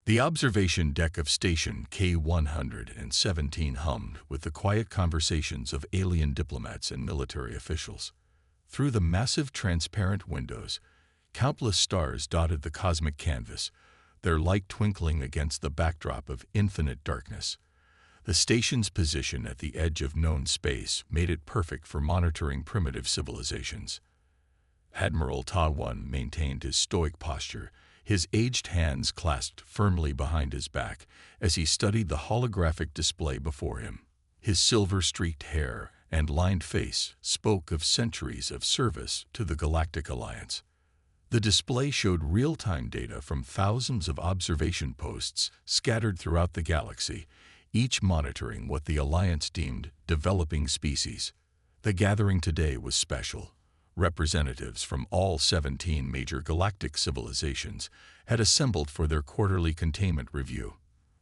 The observation deck of Station K-117 hummed with the quiet conversations of alien diplomats and military officials. Through the massive transparent windows, countless stars dotted the cosmic canvas, their light twinkling against the backdrop of infinite darkness. The station's position at the edge of known space made it perfect for monitoring primitive civilizations. Admiral Ta-1 maintained his stoic posture, his aged hands clasped firmly behind his back as he studied the holographic display before him. His silver-streaked hair and lined face spoke of centuries of service to the Galactic Alliance. The display showed real-time data from thousands of observation posts scattered throughout the galaxy, each monitoring what the Alliance deemed developing species. The gathering today was special. Representatives from all 17 major galactic civilizations had assembled for their quarterly containment review.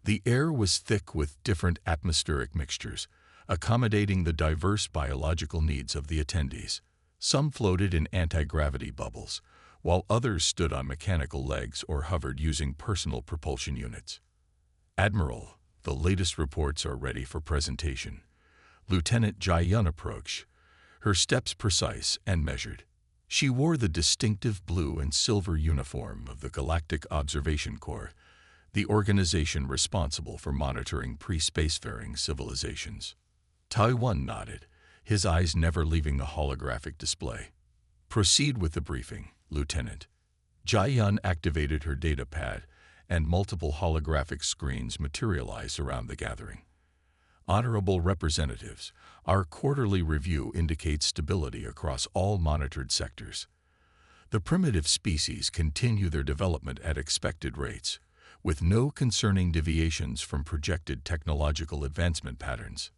The air was thick with different atmospheric mixtures, accommodating the diverse biological needs of the attendees. Some floated in anti-gravity bubbles, while others stood on mechanical legs or hovered using personal propulsion units. Admiral, the latest reports are ready for presentation. Lieutenant Jai-Yun approached, her steps precise and measured. She wore the distinctive blue and silver uniform of the Galactic Observation Corps, the organization responsible for monitoring pre-spacefaring civilizations. Ta-1 nodded, his eyes never leaving the holographic display. Proceed with the briefing, Lieutenant. Jai-Yun activated her data pad, and multiple holographic screens materialized around the gathering. Honorable representatives, our quarterly review indicates stability across all monitored sectors. The primitive species continue their development at expected rates, with no concerning deviations from projected technological advancement patterns.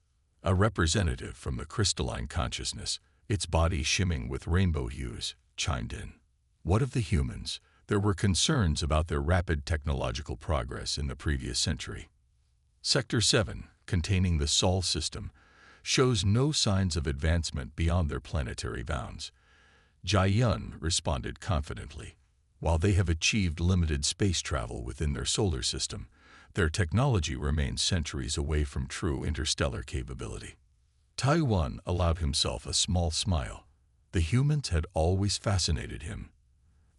A representative from the crystalline consciousness, its body shimmering with rainbow hues, chimed in. What of the humans? There were concerns about their rapid technological progress in the previous century. Sector 7, containing the Sol system, shows no signs of advancement beyond their planetary bounds. Jai-Yun responded confidently. While they have achieved limited space travel within their solar system, their technology remains centuries away from true interstellar capability. Ta-1 allowed himself a small smile. The humans had always fascinated him.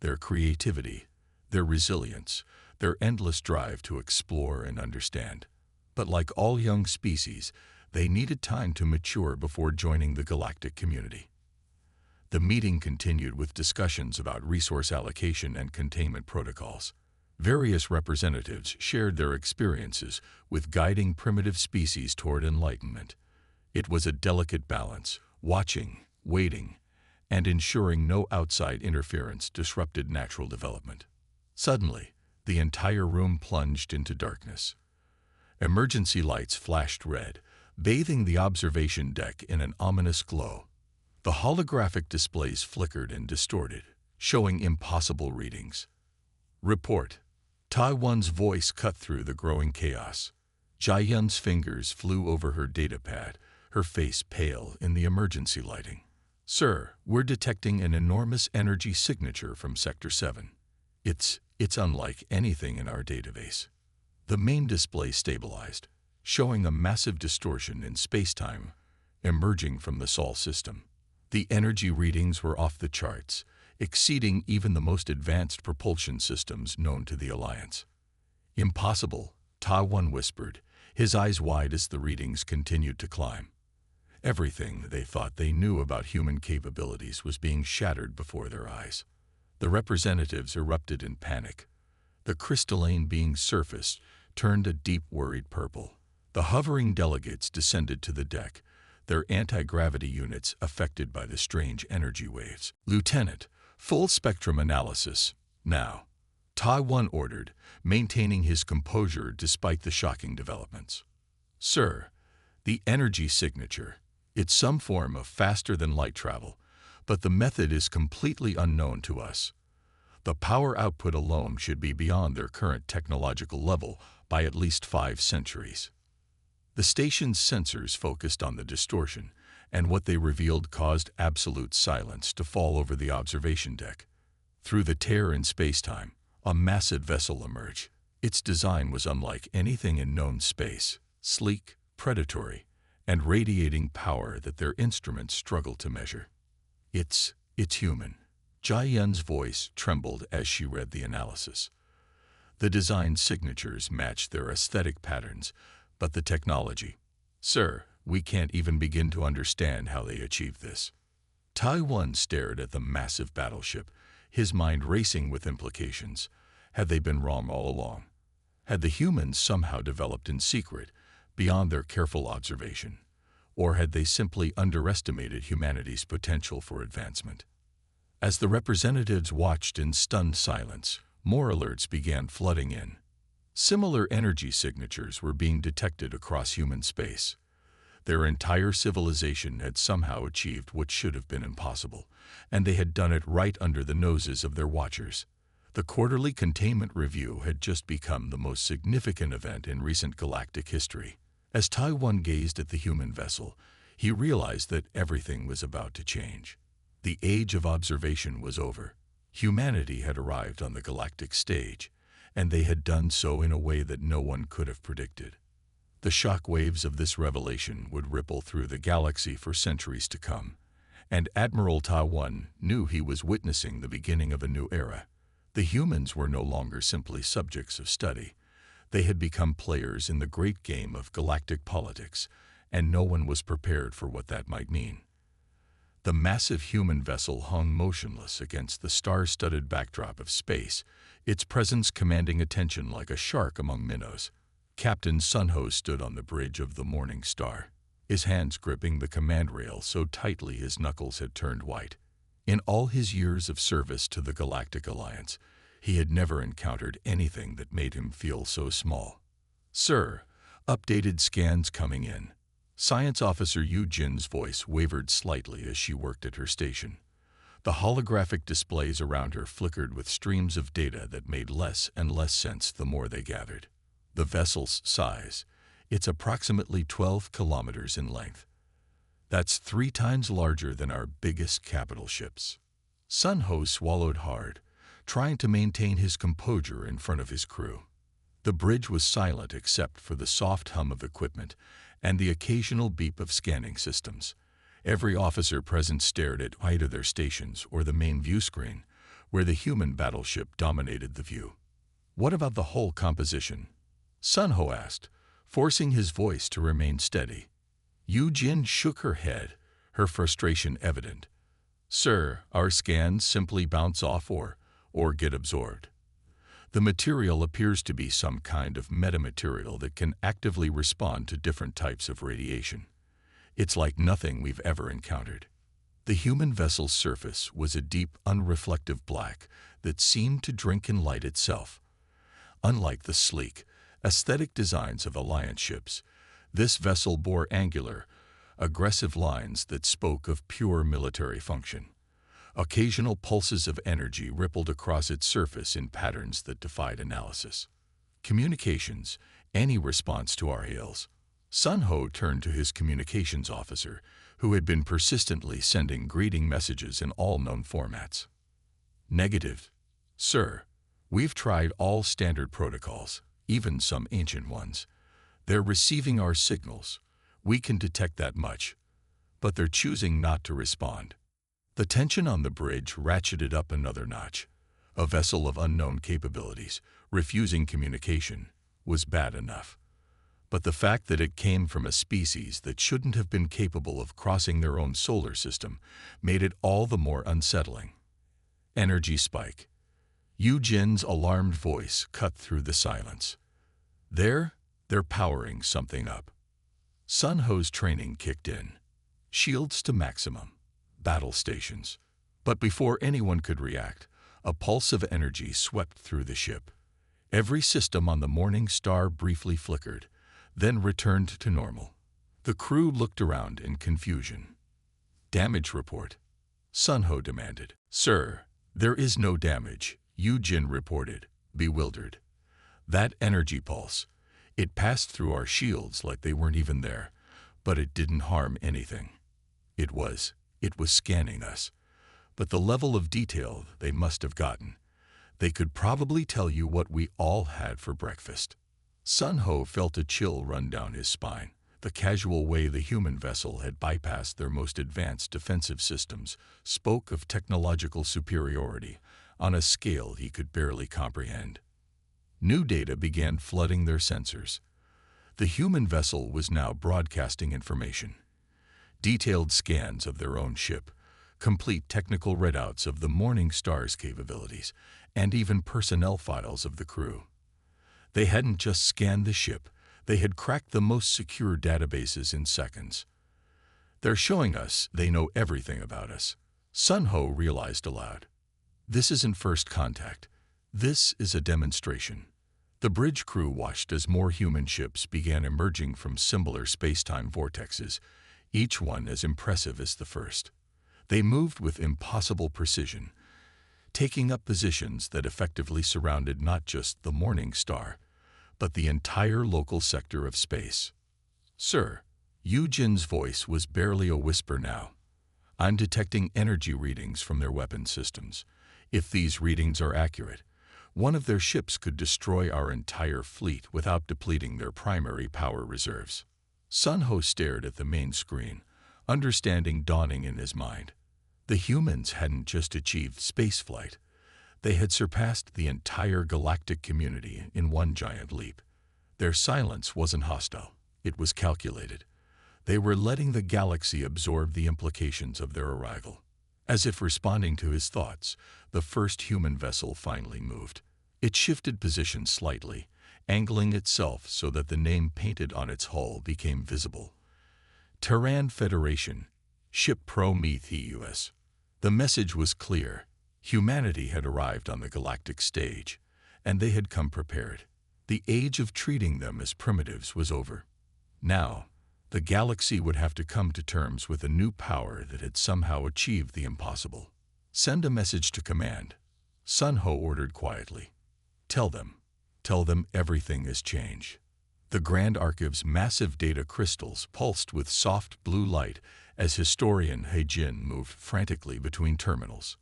Their creativity, their resilience, their endless drive to explore and understand. But like all young species, they needed time to mature before joining the galactic community. The meeting continued with discussions about resource allocation and containment protocols. Various representatives shared their experiences with guiding primitive species toward enlightenment. It was a delicate balance, watching, waiting, and ensuring no outside interference disrupted natural development. Suddenly, the entire room plunged into darkness. Emergency lights flashed red, bathing the observation deck in an ominous glow. The holographic displays flickered and distorted, showing impossible readings. Report. Ta-1's voice cut through the growing chaos. Jai-Yun's fingers flew over her data pad, her face pale in the emergency lighting. Sir, we're detecting an enormous energy signature from Sector 7. It's unlike anything in our database. The main display stabilized, showing a massive distortion in space-time emerging from the Sol system. The energy readings were off the charts, exceeding even the most advanced propulsion systems known to the Alliance. Impossible, Ta-1 whispered, his eyes wide as the readings continued to climb. Everything they thought they knew about human capabilities was being shattered before their eyes. The representatives erupted in panic. The crystalline being's surface turned a deep worried purple. The hovering delegates descended to the deck, their anti-gravity units affected by the strange energy waves. Lieutenant, full spectrum analysis, now. Ta-1 ordered, maintaining his composure despite the shocking developments. Sir, the energy signature. It's some form of faster-than-light travel, but the method is completely unknown to us. The power output alone should be beyond their current technological level by at least 5 centuries. The station's sensors focused on the distortion, and what they revealed caused absolute silence to fall over the observation deck. Through the tear in space-time, a massive vessel emerged. Its design was unlike anything in known space, sleek, predatory, and radiating power that their instruments struggled to measure. It's human. Jai Yun's voice trembled as she read the analysis. The design signatures matched their aesthetic patterns, but the technology. Sir, we can't even begin to understand how they achieved this. Taiwan stared at the massive battleship, his mind racing with implications. Had they been wrong all along? Had the humans somehow developed in secret, beyond their careful observation? Or had they simply underestimated humanity's potential for advancement? As the representatives watched in stunned silence, more alerts began flooding in. Similar energy signatures were being detected across human space. Their entire civilization had somehow achieved what should have been impossible, and they had done it right under the noses of their watchers. The quarterly containment review had just become the most significant event in recent galactic history. As Taiwan gazed at the human vessel, he realized that everything was about to change. The age of observation was over. Humanity had arrived on the galactic stage, and they had done so in a way that no one could have predicted. The shock waves of this revelation would ripple through the galaxy for centuries to come, and Admiral Taiwan knew he was witnessing the beginning of a new era. The humans were no longer simply subjects of study. They had become players in the great game of galactic politics, and no one was prepared for what that might mean. The massive human vessel hung motionless against the star-studded backdrop of space, its presence commanding attention like a shark among minnows. Captain Sun Ho stood on the bridge of the Morning Star, his hands gripping the command rail so tightly his knuckles had turned white. In all his years of service to the Galactic Alliance, he had never encountered anything that made him feel so small. Sir, updated scans coming in. Science Officer Yu Jin's voice wavered slightly as she worked at her station. The holographic displays around her flickered with streams of data that made less and less sense the more they gathered. The vessel's size. It's approximately 12 kilometers in length. That's 3 times larger than our biggest capital ships. Sun Ho swallowed hard, trying to maintain his composure in front of his crew. The bridge was silent except for the soft hum of equipment and the occasional beep of scanning systems. Every officer present stared at either their stations or the main view screen, where the human battleship dominated the view. What about the whole composition? Sun Ho asked, forcing his voice to remain steady. Yu Jin shook her head, her frustration evident. Sir, our scans simply bounce off or get absorbed. The material appears to be some kind of metamaterial that can actively respond to different types of radiation. It's like nothing we've ever encountered. The human vessel's surface was a deep, unreflective black that seemed to drink in light itself. Unlike the sleek, aesthetic designs of Alliance ships, this vessel bore angular, aggressive lines that spoke of pure military function. Occasional pulses of energy rippled across its surface in patterns that defied analysis. Communications, any response to our hails? Sun Ho turned to his communications officer, who had been persistently sending greeting messages in all known formats. Negative. Sir, we've tried all standard protocols, even some ancient ones. They're receiving our signals. We can detect that much. But they're choosing not to respond. The tension on the bridge ratcheted up another notch. A vessel of unknown capabilities, refusing communication, was bad enough. But the fact that it came from a species that shouldn't have been capable of crossing their own solar system made it all the more unsettling. Energy spike. Yu Jin's alarmed voice cut through the silence. They're powering something up. Sun Ho's training kicked in. Shields to maximum. Battle stations. But before anyone could react, a pulse of energy swept through the ship. Every system on the Morning Star briefly flickered, then returned to normal. The crew looked around in confusion. Damage report? Sun Ho demanded. Sir, there is no damage, Yu Jin reported, bewildered. That energy pulse, it passed through our shields like they weren't even there, but it didn't harm anything. It was scanning us. But the level of detail they must have gotten. They could probably tell you what we all had for breakfast. Sun Ho felt a chill run down his spine. The casual way the human vessel had bypassed their most advanced defensive systems spoke of technological superiority on a scale he could barely comprehend. New data began flooding their sensors. The human vessel was now broadcasting information. Detailed scans of their own ship, complete technical readouts of the Morning Star's capabilities, and even personnel files of the crew. They hadn't just scanned the ship, they had cracked the most secure databases in seconds. They're showing us they know everything about us, Sun Ho realized aloud. This isn't first contact. This is a demonstration. The bridge crew watched as more human ships began emerging from similar space-time vortexes, each one as impressive as the first. They moved with impossible precision, taking up positions that effectively surrounded not just the Morning Star, but the entire local sector of space. "Sir," Yu Jin's voice was barely a whisper now. "I'm detecting energy readings from their weapon systems. If these readings are accurate, one of their ships could destroy our entire fleet without depleting their primary power reserves." Sun Ho stared at the main screen, understanding dawning in his mind. The humans hadn't just achieved spaceflight. They had surpassed the entire galactic community in one giant leap. Their silence wasn't hostile. It was calculated. They were letting the galaxy absorb the implications of their arrival. As if responding to his thoughts, the first human vessel finally moved. It shifted position slightly, angling itself so that the name painted on its hull became visible. Terran Federation, Ship Prometheus. The message was clear. Humanity had arrived on the galactic stage, and they had come prepared. The age of treating them as primitives was over. Now, the galaxy would have to come to terms with a new power that had somehow achieved the impossible. "Send a message to command," Sun Ho ordered quietly. Tell them everything has changed." The Grand Archive's massive data crystals pulsed with soft blue light as historian He Jin moved frantically between terminals.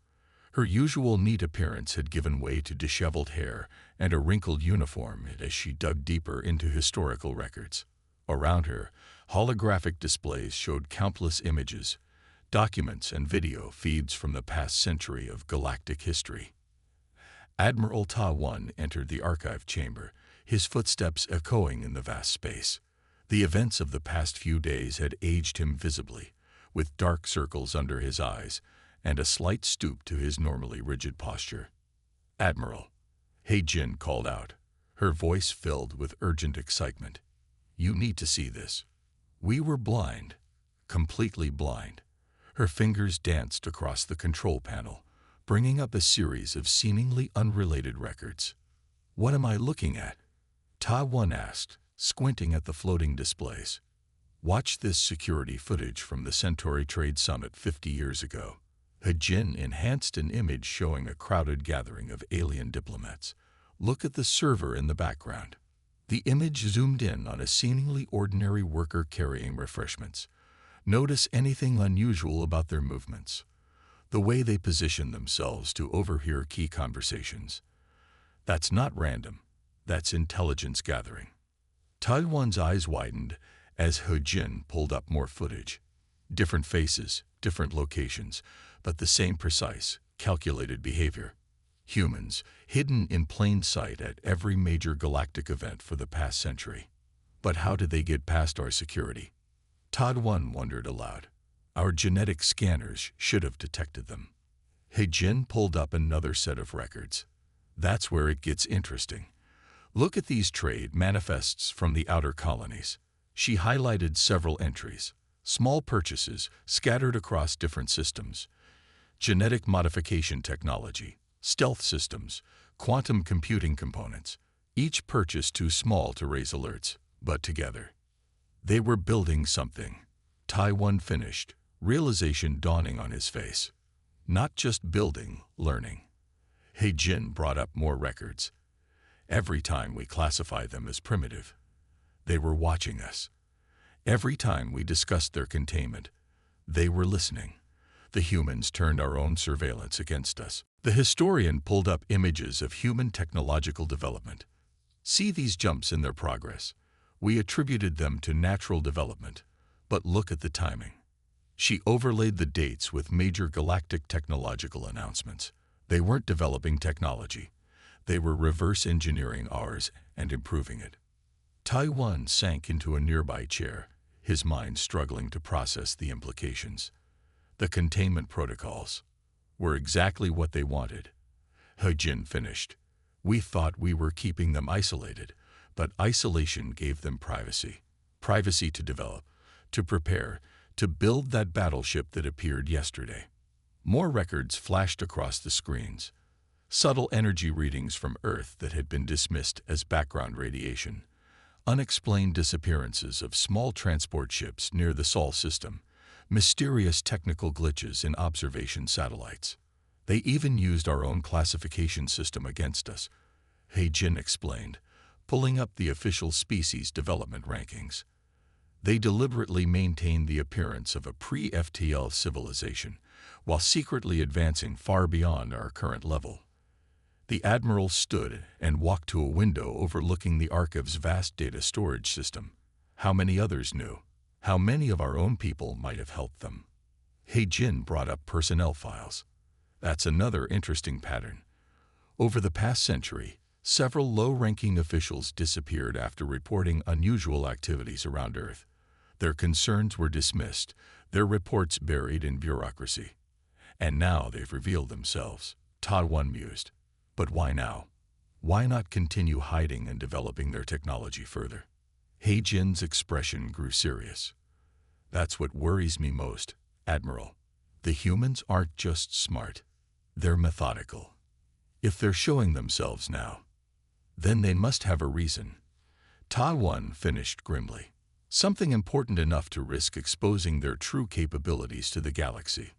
Her usual neat appearance had given way to disheveled hair and a wrinkled uniform as she dug deeper into historical records. Around her, holographic displays showed countless images, documents, and video feeds from the past century of galactic history. Admiral Ta One entered the archive chamber, his footsteps echoing in the vast space. The events of the past few days had aged him visibly, with dark circles under his eyes and a slight stoop to his normally rigid posture. "Admiral," He Jin called out, her voice filled with urgent excitement. "You need to see this." We were blind, completely blind. Her fingers danced across the control panel, bringing up a series of seemingly unrelated records. "What am I looking at?" Ta One asked, squinting at the floating displays. "Watch this security footage from the Centauri Trade Summit 50 years ago." He Jin enhanced an image showing a crowded gathering of alien diplomats. "Look at the server in the background." The image zoomed in on a seemingly ordinary worker carrying refreshments. Notice anything unusual about their movements? The way they position themselves to overhear key conversations. That's not random. That's intelligence gathering. Ta One's eyes widened as He Jin pulled up more footage. Different faces, different locations, but the same precise, calculated behavior. Humans, hidden in plain sight at every major galactic event for the past century. But how did they get past our security? Ta One wondered aloud. Our genetic scanners should have detected them. He Jin pulled up another set of records. That's where it gets interesting. Look at these trade manifests from the outer colonies. She highlighted several entries, small purchases scattered across different systems. Genetic modification technology, stealth systems, quantum computing components, each purchase too small to raise alerts, but together. They were building something. Ta One finished, realization dawning on his face. Not just building, learning. He Jin brought up more records. Every time we classify them as primitive, they were watching us. Every time we discussed their containment, they were listening. The humans turned our own surveillance against us. The historian pulled up images of human technological development. See these jumps in their progress. We attributed them to natural development, but look at the timing. She overlaid the dates with major galactic technological announcements. They weren't developing technology. They were reverse engineering ours and improving it. Taiwan sank into a nearby chair, his mind struggling to process the implications. The containment protocols were exactly what they wanted. He-Jin finished. We thought we were keeping them isolated, but isolation gave them privacy. Privacy to develop, to prepare, to build that battleship that appeared yesterday. More records flashed across the screens. Subtle energy readings from Earth that had been dismissed as background radiation. Unexplained disappearances of small transport ships near the Sol system. Mysterious technical glitches in observation satellites. They even used our own classification system against us, He-Jin explained, pulling up the official species development rankings. They deliberately maintained the appearance of a pre-FTL civilization, while secretly advancing far beyond our current level. The Admiral stood and walked to a window overlooking the Archive's vast data storage system. How many others knew? How many of our own people might have helped them? He-Jin brought up personnel files. That's another interesting pattern. Over the past century, several low-ranking officials disappeared after reporting unusual activities around Earth. Their concerns were dismissed, their reports buried in bureaucracy. And now they've revealed themselves, Taiwan mused. But why now? Why not continue hiding and developing their technology further? He-Jin's expression grew serious. That's what worries me most, Admiral. The humans aren't just smart. They're methodical. If they're showing themselves now, then they must have a reason. Taiwan finished grimly. Something important enough to risk exposing their true capabilities to the galaxy.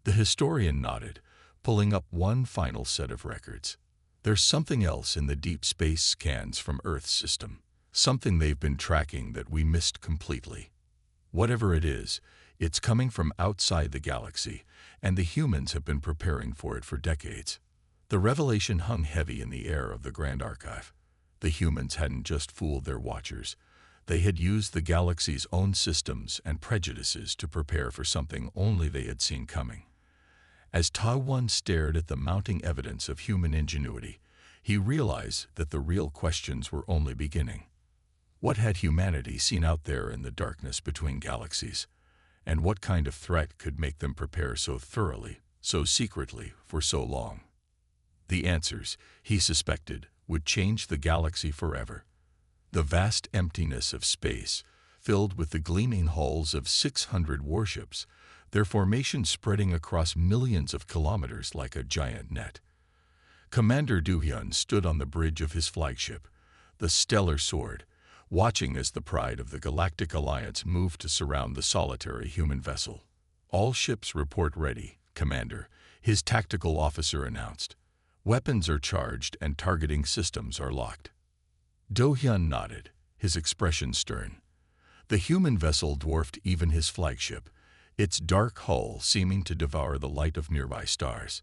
The historian nodded, pulling up one final set of records. There's something else in the deep space scans from Earth's system. Something they've been tracking that we missed completely. Whatever it is, it's coming from outside the galaxy, and the humans have been preparing for it for decades. The revelation hung heavy in the air of the Grand Archive. The humans hadn't just fooled their watchers. They had used the galaxy's own systems and prejudices to prepare for something only they had seen coming. As Taiwan stared at the mounting evidence of human ingenuity, he realized that the real questions were only beginning. What had humanity seen out there in the darkness between galaxies? And what kind of threat could make them prepare so thoroughly, so secretly, for so long? The answers, he suspected, would change the galaxy forever. The vast emptiness of space, filled with the gleaming hulls of 600 warships, their formation spreading across millions of kilometers like a giant net. Commander Do-hyun stood on the bridge of his flagship, the Stellar Sword, watching as the pride of the Galactic Alliance moved to surround the solitary human vessel. All ships report ready, Commander, his tactical officer announced. Weapons are charged and targeting systems are locked. Do-hyun nodded, his expression stern. The human vessel dwarfed even his flagship, its dark hull seeming to devour the light of nearby stars.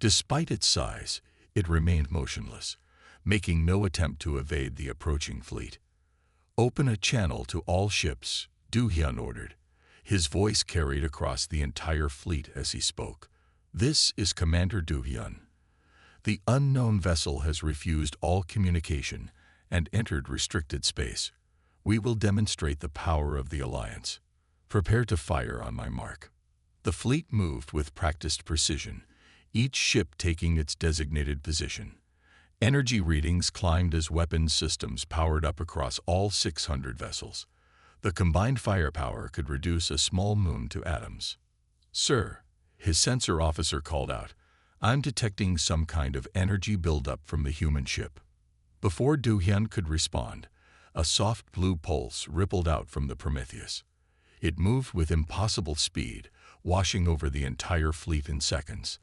Despite its size, it remained motionless, making no attempt to evade the approaching fleet. Open a channel to all ships, Do-hyun ordered. His voice carried across the entire fleet as he spoke. This is Commander Do-hyun. The unknown vessel has refused all communication and entered restricted space. We will demonstrate the power of the Alliance. Prepare to fire on my mark. The fleet moved with practiced precision, each ship taking its designated position. Energy readings climbed as weapons systems powered up across all 600 vessels. The combined firepower could reduce a small moon to atoms. Sir, his sensor officer called out, I'm detecting some kind of energy buildup from the human ship. Before Do-hyun could respond, a soft blue pulse rippled out from the Prometheus. It moved with impossible speed, washing over the entire fleet in seconds.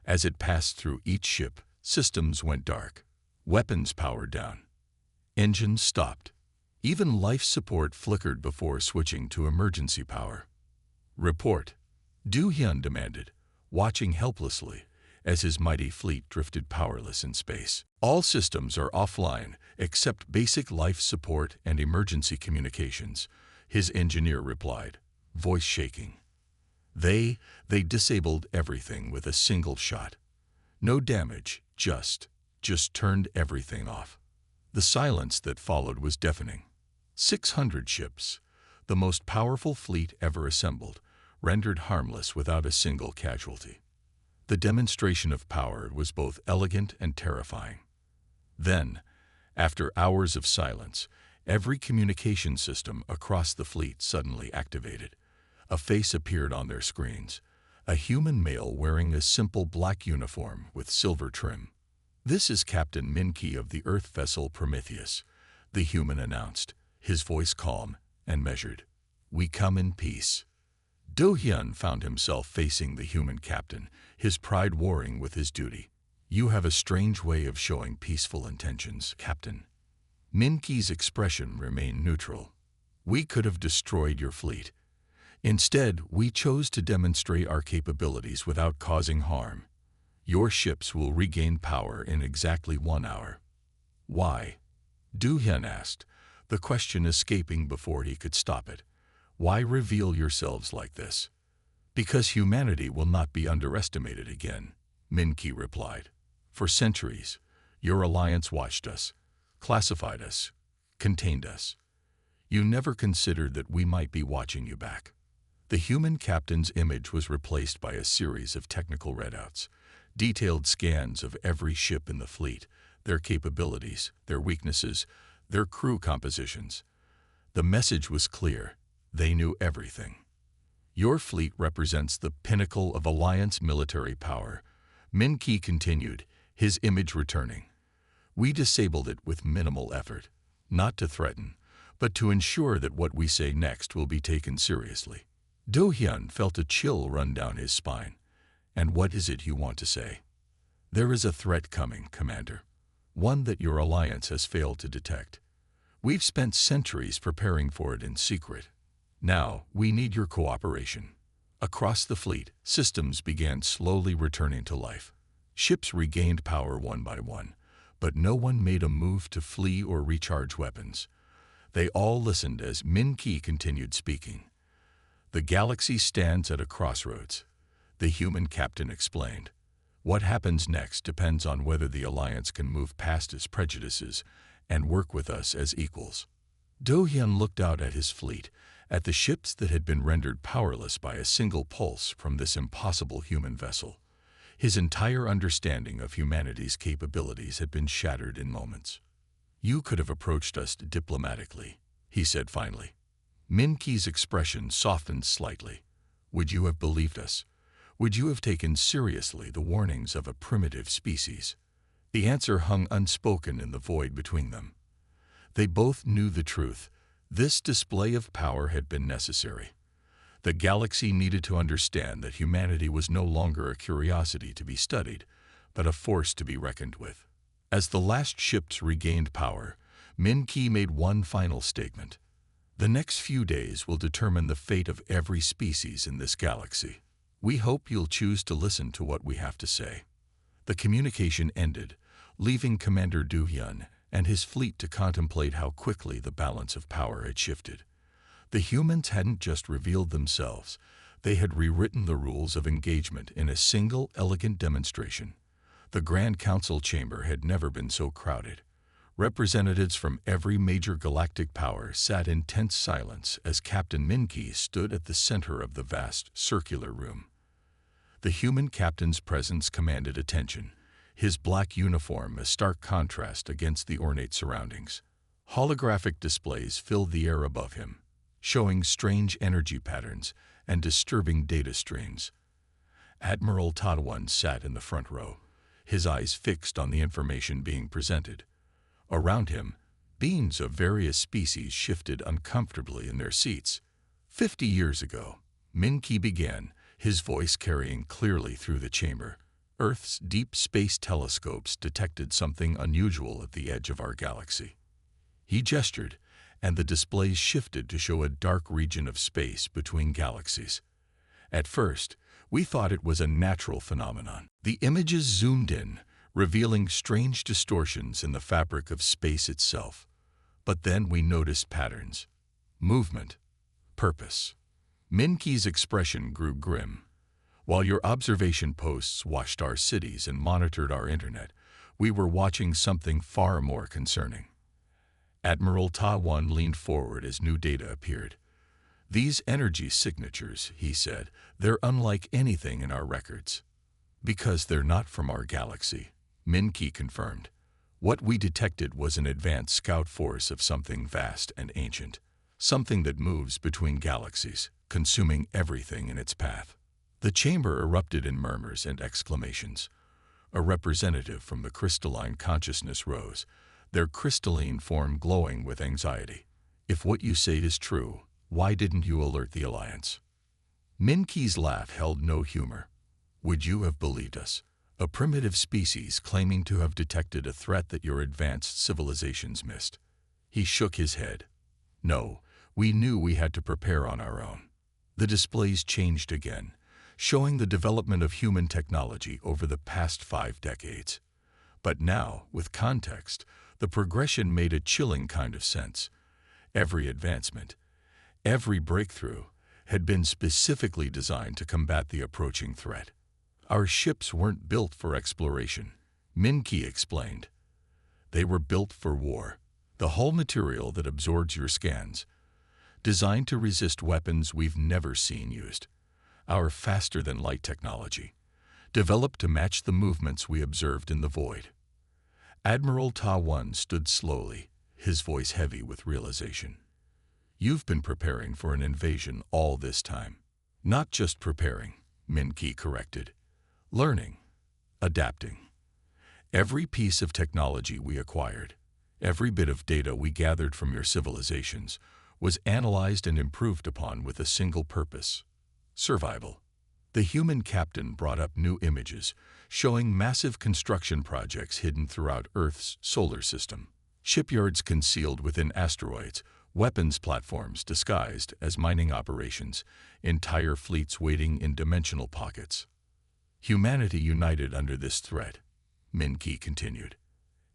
As it passed through each ship, systems went dark. Weapons powered down. Engines stopped. Even life support flickered before switching to emergency power. Report, Do-hyun demanded, watching helplessly as his mighty fleet drifted powerless in space. All systems are offline except basic life support and emergency communications, his engineer replied, voice shaking. They disabled everything with a single shot. No damage, just turned everything off. The silence that followed was deafening. 600 ships, the most powerful fleet ever assembled, rendered harmless without a single casualty. The demonstration of power was both elegant and terrifying. Then, after hours of silence, every communication system across the fleet suddenly activated. A face appeared on their screens, a human male wearing a simple black uniform with silver trim. "This is Captain Min-Ki of the Earth vessel Prometheus," the human announced, his voice calm and measured. "We come in peace." Do-hyun found himself facing the human captain, his pride warring with his duty. "You have a strange way of showing peaceful intentions, Captain." Min-Ki's expression remained neutral. "We could have destroyed your fleet. Instead, we chose to demonstrate our capabilities without causing harm. Your ships will regain power in exactly 1 hour." "Why?" Do-hyun asked, the question escaping before he could stop it. "Why reveal yourselves like this?" "Because humanity will not be underestimated again," Min-Ki replied. "For centuries, your alliance watched us, classified us, contained us. You never considered that we might be watching you back." The human captain's image was replaced by a series of technical readouts, detailed scans of every ship in the fleet, their capabilities, their weaknesses, their crew compositions. The message was clear. They knew everything. "Your fleet represents the pinnacle of Alliance military power," Min-Ki continued, his image returning. "We disabled it with minimal effort, not to threaten, but to ensure that what we say next will be taken seriously." Do-hyun felt a chill run down his spine. "And what is it you want to say?" "There is a threat coming, Commander. One that your alliance has failed to detect. We've spent centuries preparing for it in secret. Now, we need your cooperation." Across the fleet, systems began slowly returning to life. Ships regained power one by one, but no one made a move to flee or recharge weapons. They all listened as Min-Ki continued speaking. "The galaxy stands at a crossroads," the human captain explained. "What happens next depends on whether the Alliance can move past its prejudices and work with us as equals." Do-hyun looked out at his fleet, at the ships that had been rendered powerless by a single pulse from this impossible human vessel. His entire understanding of humanity's capabilities had been shattered in moments. "You could have approached us diplomatically," he said finally. Min-Ki's expression softened slightly. "Would you have believed us? Would you have taken seriously the warnings of a primitive species?" The answer hung unspoken in the void between them. They both knew the truth. This display of power had been necessary. The galaxy needed to understand that humanity was no longer a curiosity to be studied, but a force to be reckoned with. As the last ships regained power, Min-Ki made one final statement. "The next few days will determine the fate of every species in this galaxy. We hope you'll choose to listen to what we have to say." The communication ended, leaving Commander Do-hyun and his fleet to contemplate how quickly the balance of power had shifted. The humans hadn't just revealed themselves, they had rewritten the rules of engagement in a single elegant demonstration. The Grand Council chamber had never been so crowded. Representatives from every major galactic power sat in tense silence as Captain Min-Ki stood at the center of the vast, circular room. The human captain's presence commanded attention, his black uniform a stark contrast against the ornate surroundings. Holographic displays filled the air above him, showing strange energy patterns and disturbing data streams. Admiral Tadwan sat in the front row, his eyes fixed on the information being presented. Around him, beings of various species shifted uncomfortably in their seats. 50 years ago, Min-Ki began, his voice carrying clearly through the chamber. "Earth's deep space telescopes detected something unusual at the edge of our galaxy." He gestured, and the displays shifted to show a dark region of space between galaxies. "At first, We thought it was a natural phenomenon. The images zoomed in, revealing strange distortions in the fabric of space itself. But then we noticed patterns, movement, purpose. Min-Ki's expression grew grim. While your observation posts watched our cities and monitored our internet, we were watching something far more concerning. Admiral Ta-1 leaned forward as new data appeared. "These energy signatures," he said, "they're unlike anything in our records." "Because they're not from our galaxy," Min-Ki confirmed. "What we detected was an advanced scout force of something vast and ancient, something that moves between galaxies, consuming everything in its path." The chamber erupted in murmurs and exclamations. A representative from the crystalline consciousness rose, their crystalline form glowing with anxiety. "If what you say is true, why didn't you alert the Alliance?" Min-Ki's laugh held no humor. "Would you have believed us? A primitive species claiming to have detected a threat that your advanced civilizations missed." He shook his head. "No, we knew we had to prepare on our own." The displays changed again, showing the development of human technology over the past 5 decades. But now, with context, the progression made a chilling kind of sense. Every advancement, every breakthrough, had been specifically designed to combat the approaching threat. "Our ships weren't built for exploration," Min-Ki explained. "They were built for war, the hull material that absorbs your scans, designed to resist weapons we've never seen used. Our faster-than-light technology, developed to match the movements we observed in the void." Admiral Ta-1 stood slowly, his voice heavy with realization. "You've been preparing for an invasion all this time." "Not just preparing," Min-Ki corrected. "Learning, adapting. Every piece of technology we acquired, every bit of data we gathered from your civilizations, was analyzed and improved upon with a single purpose: survival." The human captain brought up new images, showing massive construction projects hidden throughout Earth's solar system. Shipyards concealed within asteroids, weapons platforms disguised as mining operations, entire fleets waiting in dimensional pockets. "Humanity united under this threat," Min-Ki continued.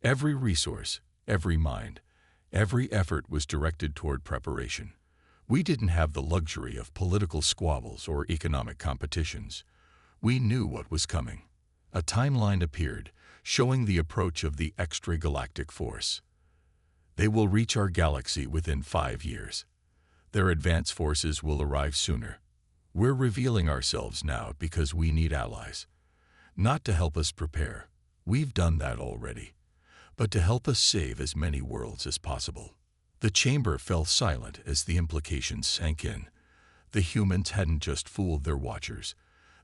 "Every resource, every mind, every effort was directed toward preparation. We didn't have the luxury of political squabbles or economic competitions. We knew what was coming." A timeline appeared, showing the approach of the extragalactic force. "They will reach our galaxy within 5 years. Their advance forces will arrive sooner. We're revealing ourselves now because we need allies. Not to help us prepare, we've done that already, but to help us save as many worlds as possible." The chamber fell silent as the implications sank in. The humans hadn't just fooled their watchers.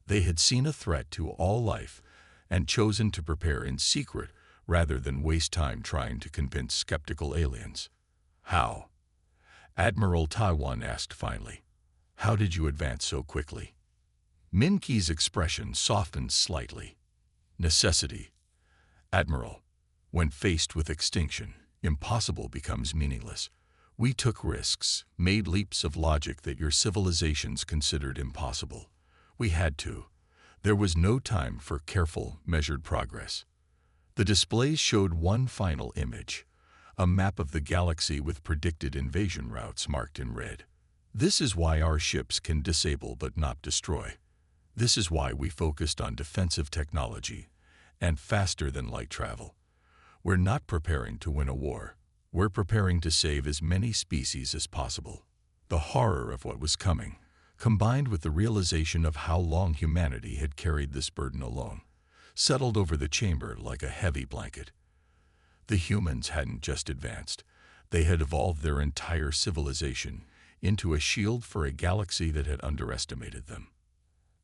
They had seen a threat to all life and chosen to prepare in secret rather than waste time trying to convince skeptical aliens. "How?" Admiral Ta-1 asked finally. "How did you advance so quickly?" Min-Ki's expression softened slightly. "Necessity. Admiral, when faced with extinction, impossible becomes meaningless. We took risks, made leaps of logic that your civilizations considered impossible. We had to. There was no time for careful, measured progress." The displays showed one final image, a map of the galaxy with predicted invasion routes marked in red. "This is why our ships can disable but not destroy. This is why we focused on defensive technology and faster-than-light travel. We're not preparing to win a war. We're preparing to save as many species as possible." The horror of what was coming, combined with the realization of how long humanity had carried this burden alone, settled over the chamber like a heavy blanket. The humans hadn't just advanced. They had evolved their entire civilization into a shield for a galaxy that had underestimated them.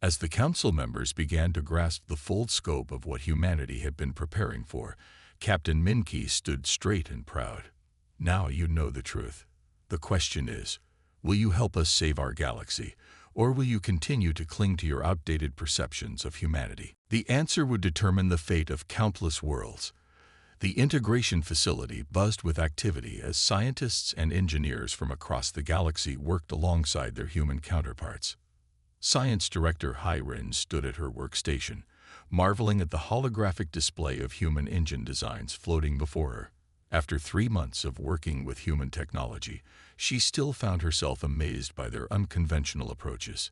As the council members began to grasp the full scope of what humanity had been preparing for, Captain Min-Ki stood straight and proud. "Now you know the truth. The question is, will you help us save our galaxy, or will you continue to cling to your outdated perceptions of humanity?" The answer would determine the fate of countless worlds. The integration facility buzzed with activity as scientists and engineers from across the galaxy worked alongside their human counterparts. Science Director Hyrin stood at her workstation, marveling at the holographic display of human engine designs floating before her. After 3 months of working with human technology, she still found herself amazed by their unconventional approaches.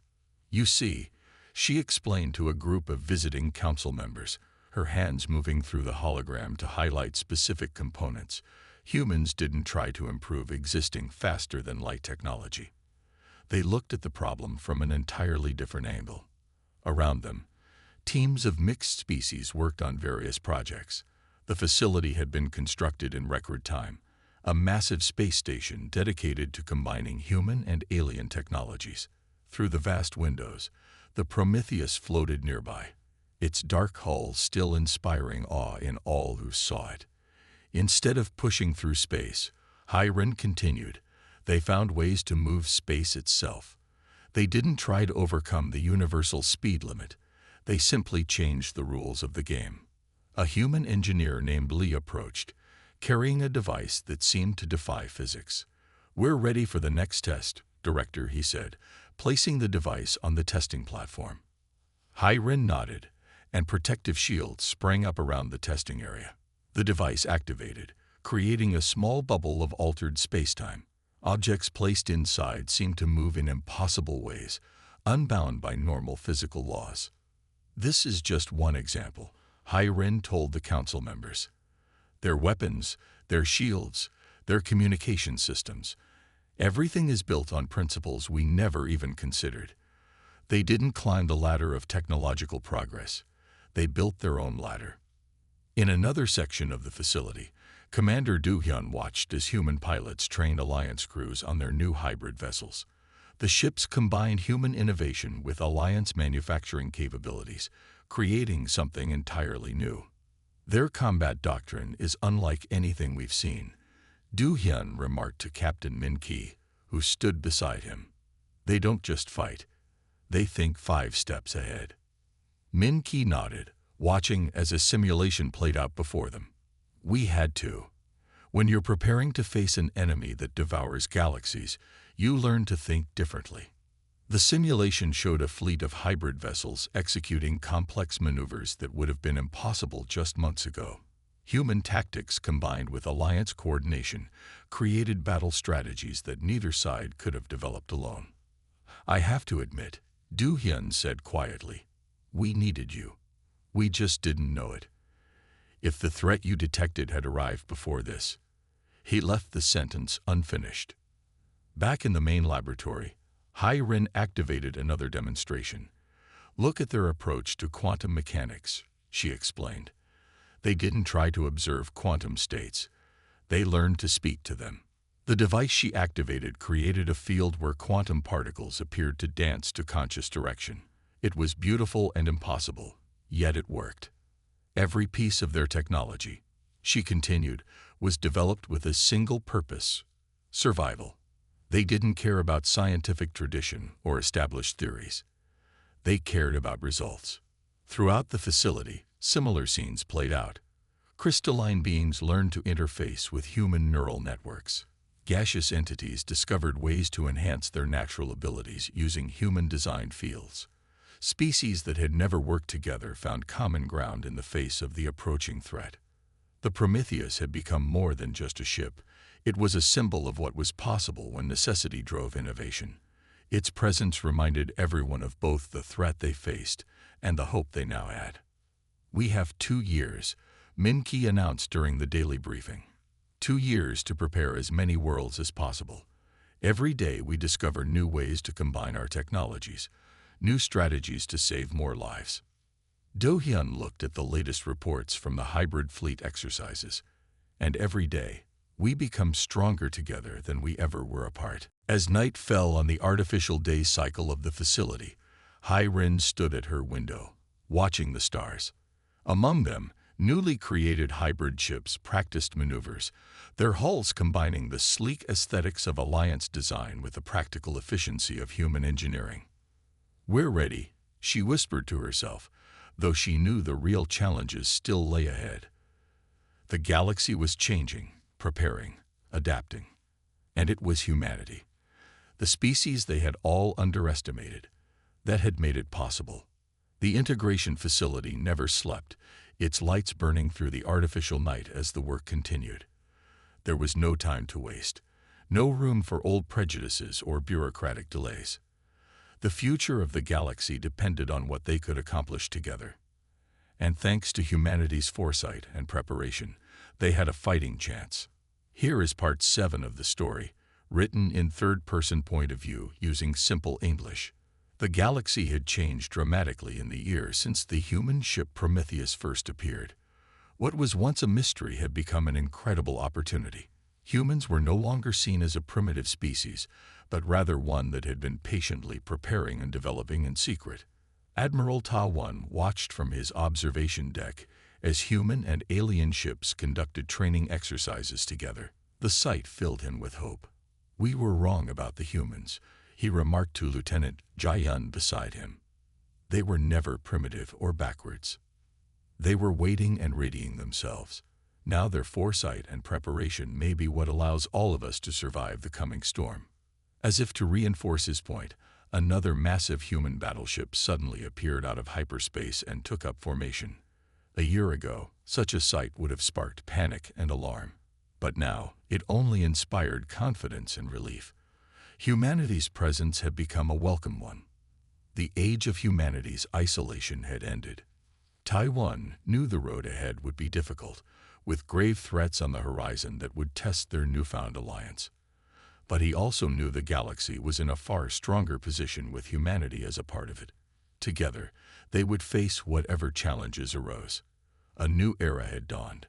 You see, she explained to a group of visiting council members, her hands moving through the hologram to highlight specific components. Humans didn't try to improve existing faster-than-light technology. They looked at the problem from an entirely different angle. Around them, teams of mixed species worked on various projects. The facility had been constructed in record time, a massive space station dedicated to combining human and alien technologies. Through the vast windows, the Prometheus floated nearby, its dark hull still inspiring awe in all who saw it. Instead of pushing through space, Hyrin continued, they found ways to move space itself. They didn't try to overcome the universal speed limit. They simply changed the rules of the game. A human engineer named Lee approached, carrying a device that seemed to defy physics. "We're ready for the next test, Director," he said, placing the device on the testing platform. Hyrin nodded, and protective shields sprang up around the testing area. The device activated, creating a small bubble of altered spacetime. Objects placed inside seemed to move in impossible ways, unbound by normal physical laws. "This is just one example," Hyrin told the council members. "Their weapons, their shields, their communication systems, everything is built on principles we never even considered. They didn't climb the ladder of technological progress. They built their own ladder." In another section of the facility, Commander Do-hyun watched as human pilots trained Alliance crews on their new hybrid vessels. The ships combined human innovation with Alliance manufacturing capabilities, creating something entirely new. "Their combat doctrine is unlike anything we've seen," Do-hyun remarked to Captain Min-ki, who stood beside him. "They don't just fight. They think 5 steps ahead." Min-ki nodded, watching as a simulation played out before them. "We had to. When you're preparing to face an enemy that devours galaxies, you learn to think differently." The simulation showed a fleet of hybrid vessels executing complex maneuvers that would have been impossible just months ago. Human tactics combined with Alliance coordination created battle strategies that neither side could have developed alone. "I have to admit," Do-hyun said quietly, "we needed you. We just didn't know it. If the threat you detected had arrived before this." He left the sentence unfinished. Back in the main laboratory, Hyrin activated another demonstration. "Look at their approach to quantum mechanics," she explained. "They didn't try to observe quantum states. They learned to speak to them." The device she activated created a field where quantum particles appeared to dance to conscious direction. It was beautiful and impossible, yet it worked. Every piece of their technology, she continued, was developed with a single purpose: survival. They didn't care about scientific tradition or established theories. They cared about results. Throughout the facility, similar scenes played out. Crystalline beings learned to interface with human neural networks. Gaseous entities discovered ways to enhance their natural abilities using human-designed fields. Species that had never worked together found common ground in the face of the approaching threat. The Prometheus had become more than just a ship. It was a symbol of what was possible when necessity drove innovation. Its presence reminded everyone of both the threat they faced and the hope they now had. "We have 2 years," Min-ki announced during the daily briefing. 2 years to prepare as many worlds as possible. Every day we discover new ways to combine our technologies, new strategies to save more lives. Do-hyun looked at the latest reports from the hybrid fleet exercises, and every day, we become stronger together than we ever were apart. As night fell on the artificial day cycle of the facility, Hyrin stood at her window, watching the stars. Among them, newly created hybrid ships practiced maneuvers, their hulls combining the sleek aesthetics of Alliance design with the practical efficiency of human engineering. "We're ready," she whispered to herself, though she knew the real challenges still lay ahead. The galaxy was changing, preparing, adapting. And it was humanity. The species they had all underestimated. that had made it possible. The integration facility never slept, its lights burning through the artificial night as the work continued. There was no time to waste, no room for old prejudices or bureaucratic delays. The future of the galaxy depended on what they could accomplish together. And thanks to humanity's foresight and preparation, they had a fighting chance. Here is part 7 of the story, written in third-person point of view using simple English. The galaxy had changed dramatically in the years since the human ship Prometheus first appeared. What was once a mystery had become an incredible opportunity. Humans were no longer seen as a primitive species, but rather one that had been patiently preparing and developing in secret. Admiral Ta-1 watched from his observation deck as human and alien ships conducted training exercises together. The sight filled him with hope. "We were wrong about the humans," he remarked to Lieutenant Jayun beside him. "They were never primitive or backwards. They were waiting and readying themselves. Now their foresight and preparation may be what allows all of us to survive the coming storm." As if to reinforce his point, another massive human battleship suddenly appeared out of hyperspace and took up formation. A year ago, such a sight would have sparked panic and alarm. But now, it only inspired confidence and relief. Humanity's presence had become a welcome one. The age of humanity's isolation had ended. Taiwan knew the road ahead would be difficult, with grave threats on the horizon that would test their newfound alliance. But he also knew the galaxy was in a far stronger position with humanity as a part of it. Together, they would face whatever challenges arose. A new era had dawned.